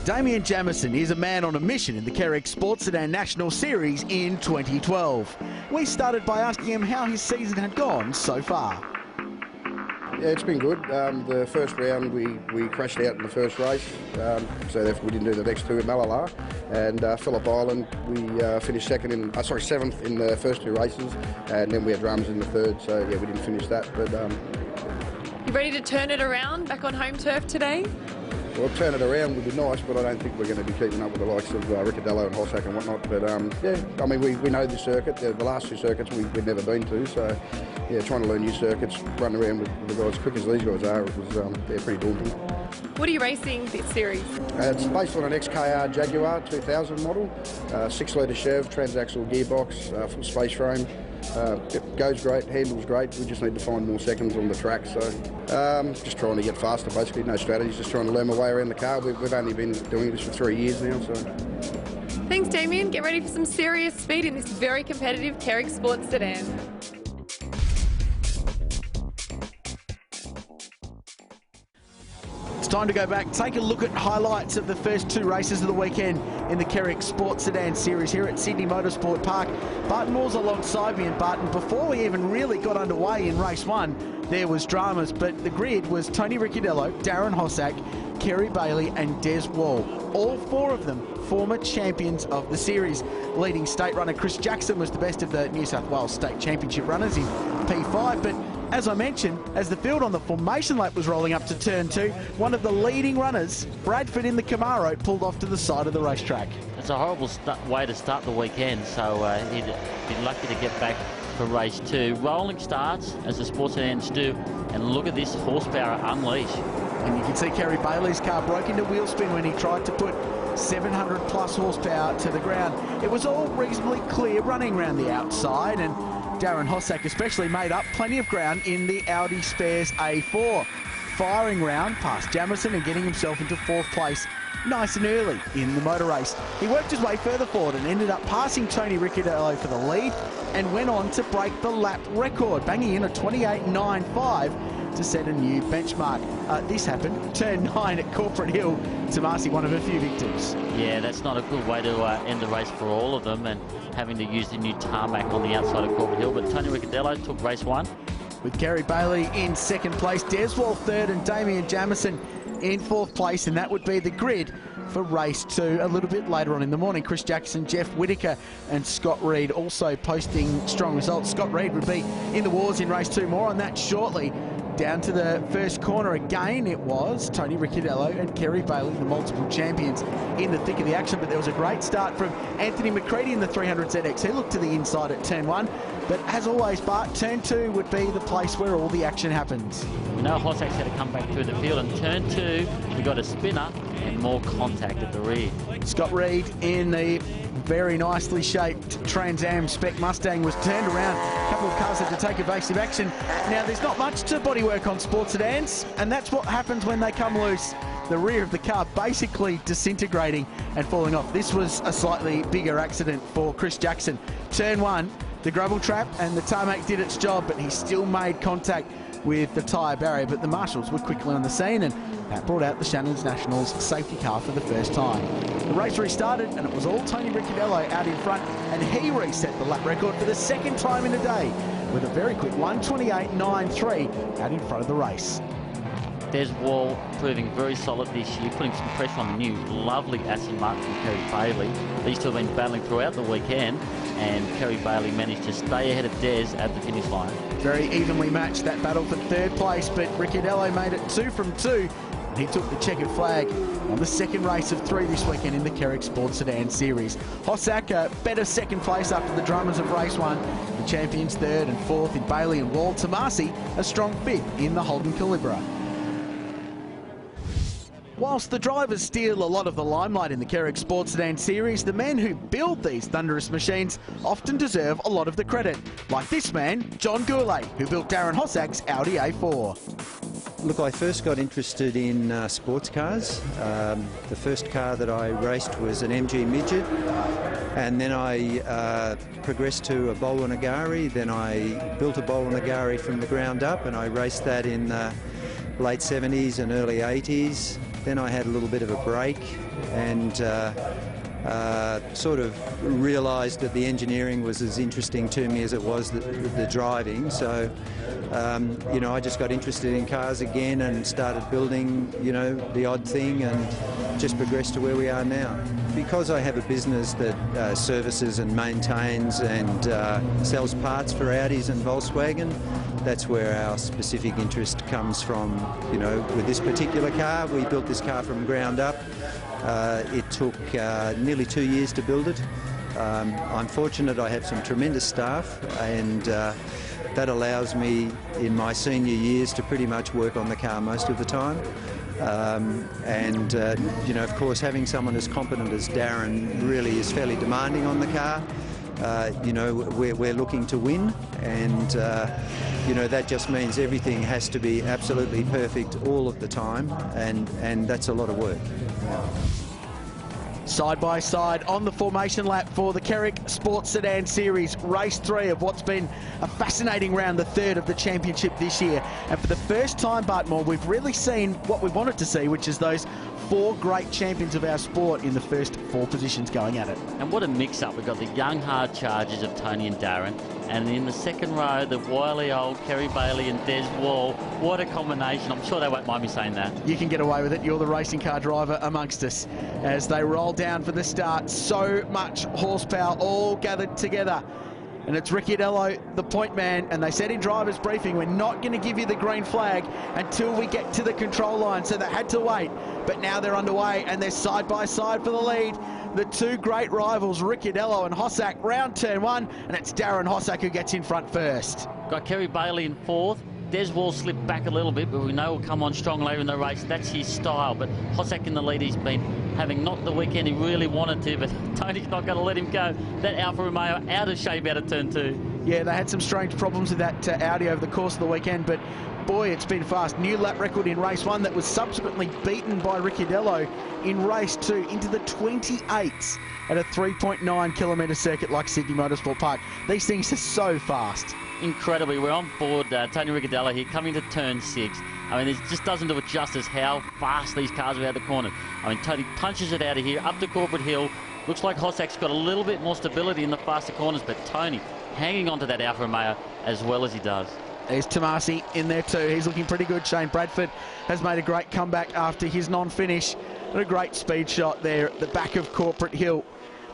Damien Jamieson is a man on a mission in the Kerrick Sports Sedan National Series in 2012. We started by asking him how his season had gone so far. Yeah, it's been good. The first round we crashed out in the first race, so therefore we didn't do the next two at Malala. And Phillip Island, we finished seventh in the first two races, and then we had drums in the third. So yeah, we didn't finish that. But you ready to turn it around back on home turf today? Well, turn it around would be nice, but I don't think we're going to be keeping up with the likes of Riccadello and Hossack and whatnot. But yeah, I mean, we know the circuit. The last two circuits we've never been to, so yeah, trying to learn new circuits, running around with the guys quick as these guys are, it was they're pretty daunting. What are you racing this series? It's based on an XKR Jaguar 2000 model, 6-litre Chev, transaxle gearbox, full space frame. It goes great, handles great. We just need to find more seconds on the track. So just trying to get faster, basically. No strategies, just trying to learn my way around the car. We've only been doing this for 3 years now. So. Thanks, Damien. Get ready for some serious speed in this very competitive Kerrick Sports Sedan. It's time to go back, take a look at highlights of the first two races of the weekend in the Kerrick Sports Sedan Series here at Sydney Motorsport Park. Barton Moore's alongside me, and Barton, before we even really got underway in race one, there was dramas, but the grid was Tony Riccadello, Darren Hossack, Kerry Bailey and Des Wall. All four of them former champions of the series. Leading state runner Chris Jackson was the best of the New South Wales State Championship runners in P5, but as I mentioned, as the field on the formation lap was rolling up to turn two, one of the leading runners, Bradford in the Camaro, pulled off to the side of the racetrack. It's a horrible way to start the weekend, so he'd be lucky to get back for race two. Rolling starts, as the sports sedans do, and look at this horsepower unleash. And you can see Kerry Bailey's car broke into wheel spin when he tried to put 700 plus horsepower to the ground. It was all reasonably clear running around the outside, and Darren Hossack especially made up plenty of ground in the Audi Spares A4. Firing round past Jamieson and getting himself into fourth place nice and early in the motor race. He worked his way further forward and ended up passing Tony Riccadello for the lead and went on to break the lap record, banging in a 28.95 to set a new benchmark. This happened, turn 9 at Corporate Hill. Tomasi, one of a few victims. Yeah, that's not a good way to end the race for all of them, and having to use the new tarmac on the outside of Corporate Hill. But Tony Riccadello took race one. With Kerry Bailey in second place, Des Wall third and Damien Jamieson in fourth place, and that would be the grid for race two a little bit later on in the morning. Chris Jackson, Jeff Whittaker and Scott Reed also posting strong results. Scott Reed would be in the wars in race two. More on that shortly. Down to the first corner again, it was Tony Riccadello and Kerry Bailey, the multiple champions, in the thick of the action. But there was a great start from Anthony McCready in the 300ZX. He looked to the inside at turn one. But as always, Bart, turn two would be the place where all the action happens. No, Hossack's had to come back through the field, and turn two, we got a spinner and more contact at the rear. Scott Reed in the very nicely shaped Trans Am Spec Mustang was turned around. A couple of cars had to take evasive action. Now, there's not much to bodywork on sports sedans, and that's what happens when they come loose. The rear of the car basically disintegrating and falling off. This was a slightly bigger accident for Chris Jackson. Turn one, the gravel trap and the tarmac did its job, but he still made contact with the tyre barrier. But the marshals were quickly on the scene, and that brought out the Shannons Nationals safety car for the first time. The race restarted, and it was all Tony Riccadello out in front, and he reset the lap record for the second time in a day with a very quick 1:28.93 out in front of the race. Des Wall proving very solid this year, putting some pressure on the new lovely Aston Martin from Kerry Bailey. These two have been battling throughout the weekend, and Kerry Bailey managed to stay ahead of Des at the finish line. Very evenly matched, that battle for third place, but Riccadello made it 2 from 2. He took the checkered flag on the second race of 3 this weekend in the Kerrick Sports Sedan Series. Hossack, a better second place after the dramas of race one. The champions third and fourth in Bailey and Wall. Tomasi, a strong fifth in the Holden Calibra. Whilst the drivers steal a lot of the limelight in the Kerrick Sports Sedan Series, the men who build these thunderous machines often deserve a lot of the credit. Like this man, John Goulet, who built Darren Hossack's Audi A4. Look, I first got interested in sports cars. The first car that I raced was an MG Midget, and then I progressed to a Bolwanagari. Then I built a Bolwanagari from the ground up, and I raced that in the late 70s and early 80s. Then I had a little bit of a break and sort of realised that the engineering was as interesting to me as it was the driving. So, you know, I just got interested in cars again and started building, you know, the odd thing, and just progressed to where we are now. Because I have a business that services and maintains and sells parts for Audis and Volkswagen, that's where our specific interest comes from. You know, with this particular car, we built this car from ground up. It took nearly 2 years to build it. I'm fortunate I have some tremendous staff, and that allows me in my senior years to pretty much work on the car most of the time. You know, of course, having someone as competent as Darren really is fairly demanding on the car. You know, we're looking to win, and you know, that just means everything has to be absolutely perfect all of the time, and that's a lot of work. Side by side on the formation lap for the Kerrick Sports Sedan Series, race 3 of what's been a fascinating round, the 3rd of the championship this year. And for the first time, Bartmore, we've really seen what we wanted to see, which is those 4 great champions of our sport in the first 4 positions going at it. And what a mix-up. We've got the young hard chargers of Tony and Darren, and in the second row, the wily old Kerry Bailey and Des Wall. What a combination. I'm sure they won't mind me saying that. You can get away with it. You're the racing car driver amongst us. As they roll down for the start, so much horsepower all gathered together. And it's Ricciardello, the point man, and they said in driver's briefing, we're not going to give you the green flag until we get to the control line, so they had to wait. But now they're underway, and they're side by side for the lead. The 2 great rivals, Ricciardello and Hossack, round turn 1, and it's Darren Hossack who gets in front first. Got Kerry Bailey in 4th. Des Wall slipped back a little bit, but we know he'll come on strong later in the race. That's his style. But Hossack in the lead, he's been having not the weekend he really wanted to, but Tony's not going to let him go. That Alfa Romeo out of shape out of turn 2. Yeah, they had some strange problems with that Audi over the course of the weekend, but boy, it's been fast. New lap record in race 1 that was subsequently beaten by Ricciardello in race 2 into the 28s at a 3.9 kilometre circuit like Sydney Motorsport Park. These things are so fast. Incredibly, we're on board Tony Ricciardello here coming to turn 6. I mean, it just doesn't do it justice how fast these cars are out of the corner. I mean, Tony punches it out of here up to Corporate Hill. Looks like Hossack's got a little bit more stability in the faster corners, but Tony hanging on to that Alfa Romeo as well as he does. There's Tomasi in there too. He's looking pretty good. Shane Bradford has made a great comeback after his non-finish. And a great speed shot there at the back of Corporate Hill.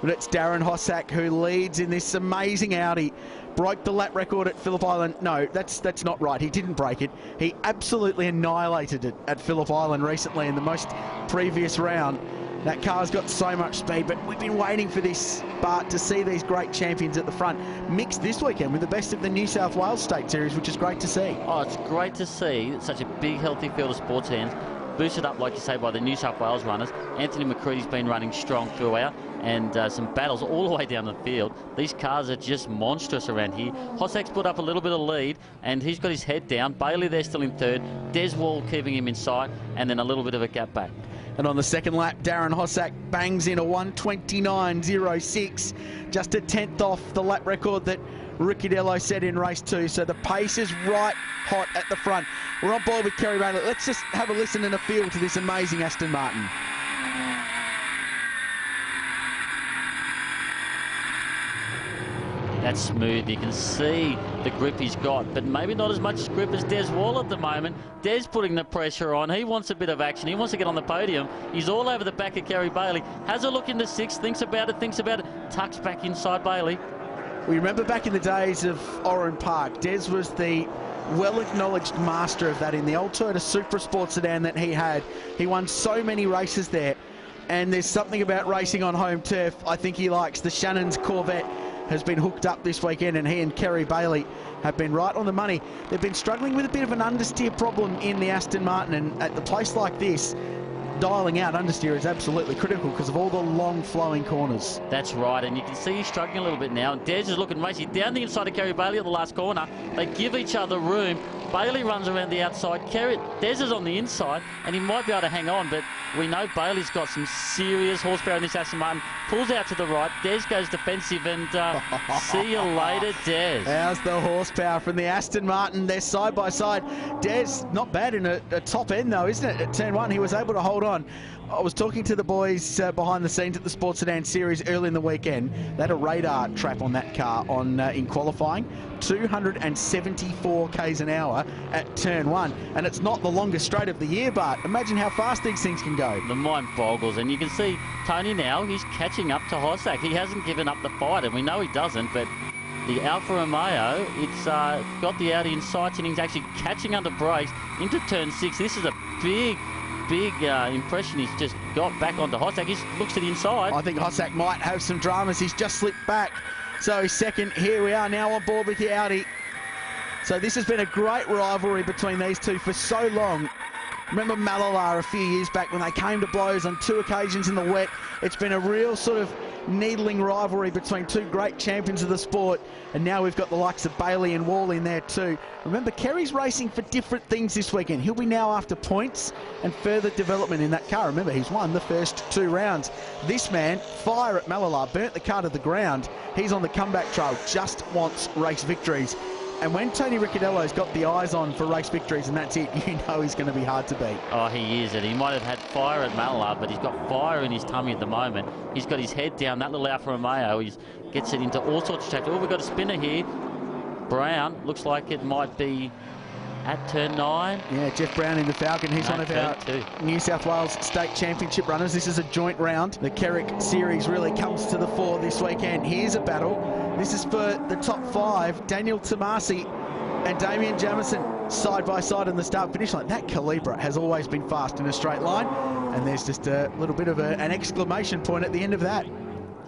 But it's Darren Hossack who leads in this amazing Audi. Broke the lap record at Phillip Island. No, that's not right. He didn't break it. He absolutely annihilated it at Phillip Island recently in the most previous round. That car's got so much speed, but we've been waiting for this, Bart, to see these great champions at the front mixed this weekend with the best of the New South Wales State Series, which is great to see. Oh, it's great to see such a big, healthy field of sports hands boosted up, like you say, by the New South Wales runners. Anthony McCready's been running strong throughout, and some battles all the way down the field. These cars are just monstrous around here. Hossack's put up a little bit of lead, and he's got his head down. Bailey there still in 3rd. Des Wall keeping him in sight, and then a little bit of a gap back. And on the second lap, Darren Hossack bangs in a 1:29.06, just a 10th off the lap record that Ricciardello set in race 2. So the pace is right hot at the front. We're on board with Kerry Bailey. Let's just have a listen and a feel to this amazing Aston Martin. That's smooth. You can see the grip he's got, but maybe not as much grip as Des Wall at the moment. Des putting the pressure on. He wants a bit of action. He wants to get on the podium. He's all over the back of Kerry Bailey. Has a look into 6th, thinks about it, tucks back inside Bailey. We remember back in the days of Oran Park, Des was the well-acknowledged master of that in the old Toyota Supra Sport sedan that he had. He won so many races there, and there's something about racing on home turf I think he likes. The Shannon's Corvette has been hooked up this weekend, and he and Kerry Bailey have been right on the money. They've been struggling with a bit of an understeer problem in the Aston Martin, and at the place like this, dialing out understeer is absolutely critical because of all the long flowing corners. That's right, and you can see he's struggling a little bit now. Des is looking racy down the inside of Kerry Bailey at the last corner. They give each other room. Bailey runs around the outside. Kerrick, Des is on the inside, and he might be able to hang on, but we know Bailey's got some serious horsepower in this Aston Martin. Pulls out to the right. Des goes defensive, and see you later, Des. How's the horsepower from the Aston Martin? They're side by side. Des, not bad in a top end, though, isn't it? At turn one, he was able to hold on. I was talking to the boys behind the scenes at the Sports Sedan Series early in the weekend. They had a radar trap on that car in qualifying. 274 k's an hour at turn one. And it's not the longest straight of the year, but imagine how fast these things can go. The mind boggles, and you can see Tony now, he's catching up to Hossack. He hasn't given up the fight, and we know he doesn't, but the Alfa Romeo, it's got the Audi in sights, and he's actually catching under brakes into turn 6. This is a big impression he's just got back onto Hossack. He looks to the inside. I think Hossack might have some dramas. He's just slipped back. So he's second. Here we are now on board with the Audi. So this has been a great rivalry between these two for so long. Remember Malala a few years back when they came to blows on 2 occasions in the wet. It's been a real sort of needling rivalry between two great champions of the sport, and now we've got the likes of Bailey and Wall in there too. Remember, Kerry's racing for different things this weekend. He'll be now after points and further development in that car. Remember, he's won the first 2 rounds. This man, fire at Malala, burnt the car to the ground. He's on the comeback trail, just wants race victories. And when Tony Ricciardello's got the eyes on for race victories and that's it, you know he's going to be hard to beat. Oh, he is. And he might have had fire at Malala, but he's got fire in his tummy at the moment. He's got his head down. That little Alfa Romeo, he gets it into all sorts of traffic. Oh, we've got a spinner here. Brown, looks like it might be at turn 9. Yeah, Jeff Brown in the Falcon. He's one of our New South Wales State Championship runners. This is a joint round. The Kerrick Series really comes to the fore this weekend. Here's a battle. This is for the top 5. Daniel Tomasi and Damian Jamison side by side in the start-finish line. That Calibra has always been fast in a straight line, and there's just a little bit of an exclamation point at the end of that.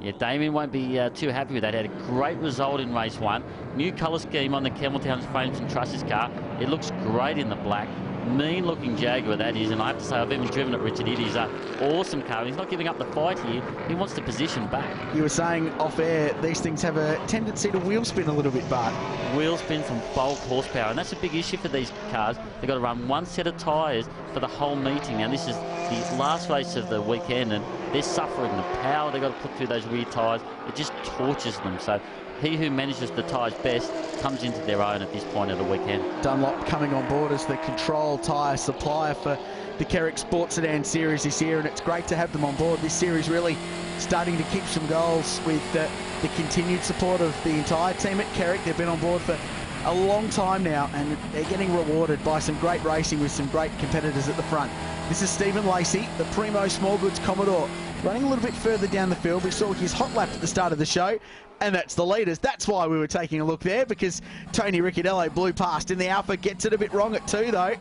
Yeah, Damien won't be too happy with that. Had a great result in race 1. New colour scheme on the Campbelltown Frames and Trusses car. It looks great in the black. Mean looking Jaguar that is, and I have to say I've even driven it, Richard. It is an awesome car. He's not giving up the fight here. He wants to position back. You were saying off air these things have a tendency to wheel spin a little bit, Bart. Wheel spin from bulk horsepower, and that's a big issue for these cars. They've got to run 1 set of tyres for the whole meeting. Now this is the last race of the weekend, and they're suffering the power they've got to put through those rear tyres. It just tortures them. So he who manages the tyres best comes into their own at this point of the weekend. Dunlop coming on board as the control tyre supplier for the Kerrick Sports Sedan Series this year, and it's great to have them on board. This series really starting to keep some goals with the continued support of the entire team at Kerrick. They've been on board for a long time now, and they're getting rewarded by some great racing with some great competitors at the front. This is Stephen Lacey, the Primo Small Goods Commodore, running a little bit further down the field. We saw his hot lap at the start of the show, and that's the leaders. That's why we were taking a look there, because Tony Ricciardello blew past in the Alpha, gets it a bit wrong at 2 though,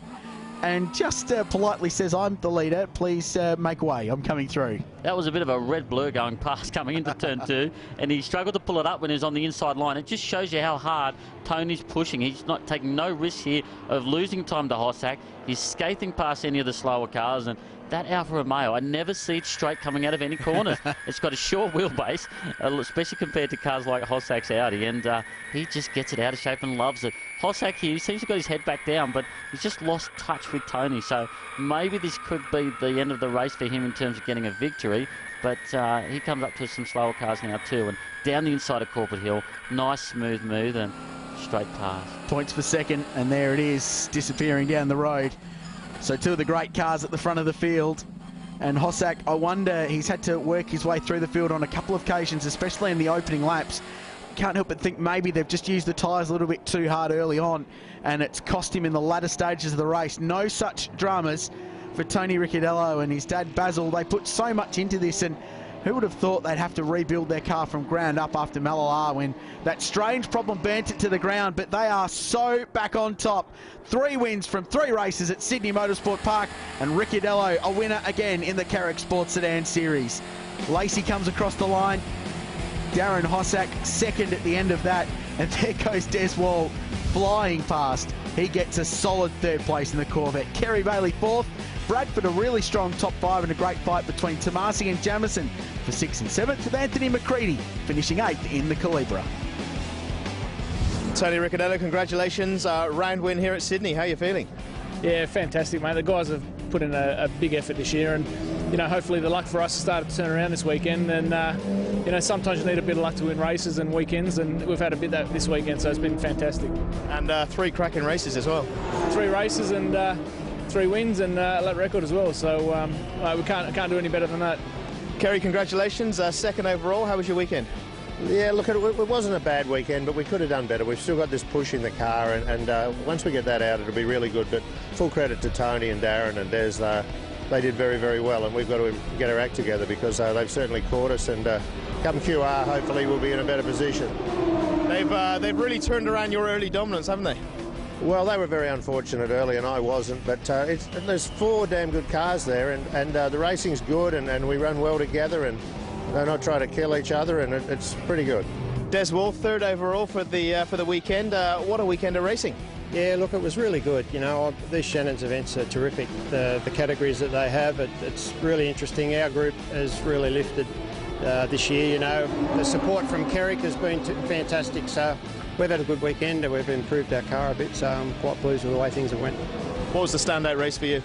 and just politely says, I'm the leader, please make way, I'm coming through. That was a bit of a red blur going past coming into turn 2, and he struggled to pull it up when he was on the inside line. It just shows you how hard Tony's pushing. He's not taking no risk here of losing time to Hossack. He's skating past any of the slower cars, and that Alfa Romeo, I never see it straight coming out of any corners. It's got a short wheelbase, especially compared to cars like Hossack's Audi, and he just gets it out of shape and loves it. Hossack here, he seems to have got his head back down, but he's just lost touch with Tony, so maybe this could be the end of the race for him in terms of getting a victory, but he comes up to some slower cars now too, and down the inside of Corporate Hill, nice smooth move and straight pass. Points for second, and there it is, disappearing down the road. So 2 of the great cars at the front of the field. And Hossack, I wonder, he's had to work his way through the field on a couple of occasions, especially in the opening laps. Can't help but think maybe they've just used the tyres a little bit too hard early on, and it's cost him in the latter stages of the race. No such dramas for Tony Ricciardello and his dad Basil. They put so much into this, and who would have thought they'd have to rebuild their car from ground up after Malala when that strange problem burnt it to the ground, but they are so back on top. 3 wins from 3 races at Sydney Motorsport Park, and Ricciardello a winner again in the Kerrick Sports Sedan Series. Lacey comes across the line. Darren Hossack second at the end of that, and there goes Des Wall flying past. He gets a solid 3rd place in the Corvette. Kerry Bailey 4th. Bradford a really strong top 5 and a great fight between Tomasi and Jamison for 6th and 7th, with Anthony McCready finishing 8th in the Calibra. Tony Ricciardello, congratulations. Round win here at Sydney. How are you feeling? Yeah, fantastic, mate. The guys have put in a big effort this year, and hopefully the luck for us started to turn around this weekend. And sometimes you need a bit of luck to win races and weekends, and we've had a bit of that this weekend, so it's been fantastic. And 3 cracking races as well. 3 races and 3 wins and a lap record as well. So we can't do any better than that. Kerry, congratulations. 2nd overall. How was your weekend? Yeah, look, it wasn't a bad weekend, but we could have done better. We've still got this push in the car, and once we get that out, it'll be really good. But full credit to Tony and Darren and Des. They did very, very well, and we've got to get our act together because they've certainly caught us, and come QR, hopefully we'll be in a better position. They've really turned around your early dominance, haven't they? Well, they were very unfortunate early, and I wasn't, but there's 4 damn good cars there, and the racing's good, and we run well together, and they're not trying to kill each other, and it's pretty good. Des Wall, 3rd overall for the weekend. What a weekend of racing. Yeah, look, it was really good. These Shannon's events are terrific. The categories that they have, it's really interesting. Our group has really lifted this year. The support from Kerrick has been fantastic. So we've had a good weekend and we've improved our car a bit. So I'm quite pleased with the way things have went. What was the standout race for you?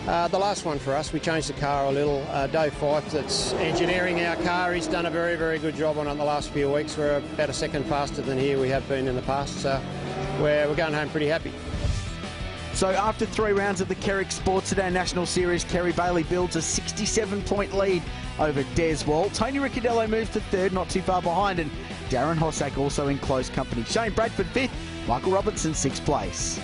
The last one for us, we changed the car a little. Dave Fife, that's engineering our car, he's done a very, very good job on it the last few weeks. We're about a second faster than here we have been in the past, so we're going home pretty happy. So after 3 rounds of the Kerrick Sports Sedan National Series, Kerry Bailey builds a 67-point lead over Des Wall. Tony Ricciardello moves to 3rd, not too far behind, and Darren Hossack also in close company. Shane Bradford 5th, Michael Robertson 6th place.